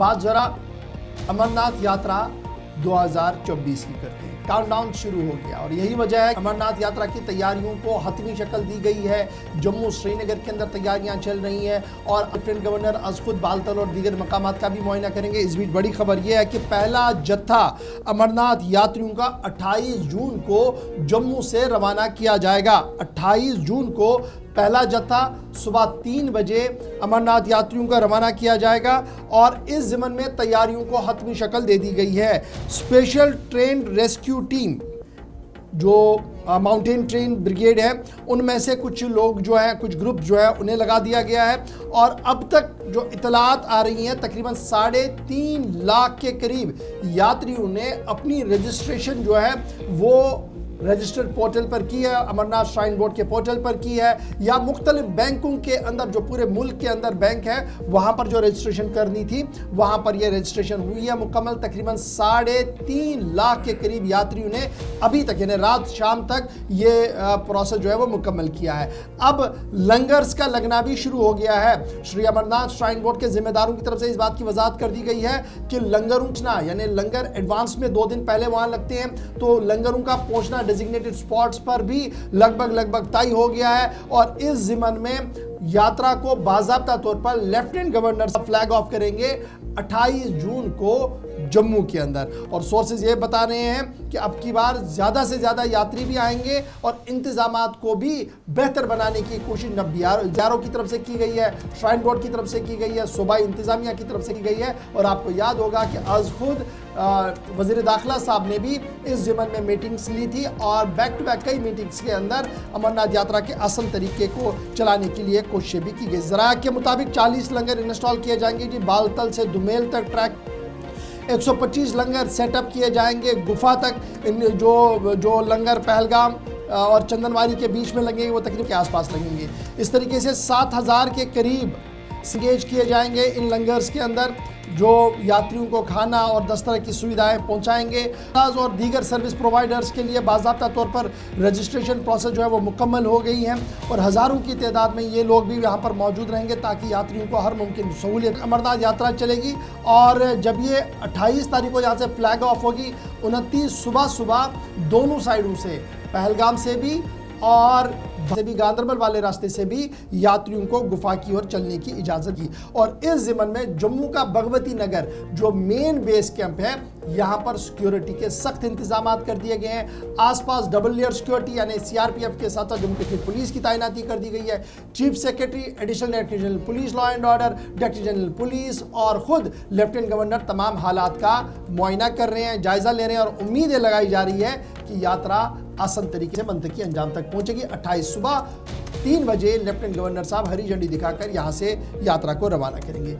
बात जरा अमरनाथ यात्रा 2024 की करते हैं। काउंटडाउन शुरू हो गया और यही वजह है अमरनाथ यात्रा की तैयारियों को हतमी शक्ल दी गई है। जम्मू श्रीनगर के अंदर तैयारियां चल रही हैं और लेफ्टिनेंट गवर्नर असखुद बालतल और दीगर मकामात का भी मुआयना करेंगे। इस बीच बड़ी खबर यह है कि पहला जत्था अमरनाथ यात्रियों का 28 जून को जम्मू से रवाना किया जाएगा। 28 जून को पहला जत्था सुबह 3 बजे अमरनाथ यात्रियों का रवाना किया जाएगा और इस ज़िमन में तैयारियों को हतमी शक्ल दे दी गई है। स्पेशल ट्रेन रेस्क्यू टीम जो माउंटेन ट्रेन ब्रिगेड है उनमें से कुछ लोग जो हैं, कुछ ग्रुप जो है उन्हें लगा दिया गया है और अब तक जो इतलात आ रही हैं तकरीबन 3.5 लाख के करीब यात्रियों ने अपनी रजिस्ट्रेशन जो है वो रजिस्टर्ड पोर्टल पर की है, अमरनाथ श्राइन बोर्ड के पोर्टल पर की है या मुख्तलिफ बैंकों के अंदर जो पूरे मुल्क के अंदर बैंक है वहाँ पर जो रजिस्ट्रेशन करनी थी वहाँ पर यह रजिस्ट्रेशन हुई है मुकम्मल। तकरीबन 3.5 लाख के करीब यात्रियों ने अभी तक यानी रात शाम तक ये प्रोसेस जो है वो मुकम्मल किया है। अब लंगर्स का लगना भी शुरू हो गया है। श्री अमरनाथ श्राइन बोर्ड के जिम्मेदारों की तरफ से इस बात की वजाहत कर दी गई है कि लंगरों यानी लंगर एडवांस में 2 दिन पहले वहाँ लगते हैं, तो लंगरों का पहुँचना डेजिग्नेटेड स्पॉट्स पर भी लगभग तय हो गया है और इस ज़िमन में यात्रा को बाज़ाब्ता तौर पर लेफ्टिनेंट गवर्नर फ्लैग ऑफ करेंगे 28 जून को जम्मू के अंदर। और सोर्सेज ये बता रहे हैं कि अब की बार ज़्यादा से ज़्यादा यात्री भी आएंगे और इंतजामात को भी बेहतर बनाने की कोशिश नब्बियारों की तरफ से की गई है, श्राइन बोर्ड की तरफ से की गई है, सूबाई इंतजामिया की तरफ से की गई है। और आपको याद होगा कि आज खुद वज़ीर दाखिला साहब ने भी इस ज़िमन में मीटिंग्स ली थी और बैक टू बैक कई मीटिंग्स के अंदर अमरनाथ यात्रा के आसान तरीके को चलाने के लिए कोशिशें भी की गई। ज़राया के मुताबिक 40 लंगर इंस्टॉल किए जाएंगे जी, बालतल से दुमेल तक ट्रैक 125 लंगर सेटअप किए जाएंगे, गुफा तक जो लंगर पहलगाम और चंदनवारी के बीच में लगेंगे वो तकरीब के आसपास लगेंगे। इस तरीके से 7,000 के करीब इंगेज किए जाएंगे इन लंगर्स के अंदर जो यात्रियों को खाना और दस्तरह की सुविधाएं पहुंचाएंगे। और दीगर सर्विस प्रोवाइडर्स के लिए बाज़ाब्ता तौर पर रजिस्ट्रेशन प्रोसेस जो है वो मुकम्मल हो गई है और हज़ारों की तादाद में ये लोग भी यहाँ पर मौजूद रहेंगे ताकि यात्रियों को हर मुमकिन सहूलियत। अमरनाथ यात्रा चलेगी और जब ये 28 तारीख को यहाँ से फ्लैग ऑफ होगी, 29 सुबह दोनों साइडों से, पहलगाम से भी और गांदरबल वाले रास्ते से भी यात्रियों को गुफा की ओर चलने की इजाज़त की। और इस ज़िमन में जम्मू का भगवती नगर जो मेन बेस कैंप है यहाँ पर सिक्योरिटी के सख्त इंतजाम कर दिए गए हैं। आसपास डबल लेयर सिक्योरिटी यानी सीआरपीएफ के साथ जम्मू कश्मीर पुलिस की तैनाती कर दी गई है। Chief secretary, additional director general police law and order, director general police और खुद लेफ्टिनेंट गवर्नर तमाम हालात का मुआयना कर रहे हैं, जायजा ले रहे हैं और उम्मीदें लगाई जा रही है कि यात्रा आसान तरीके से मंतकी अंजाम तक पहुंचेगी। 28 सुबह 3 बजे लेफ्टिनेंट गवर्नर साहब हरी झंडी दिखाकर यहां से यात्रा को रवाना करेंगे।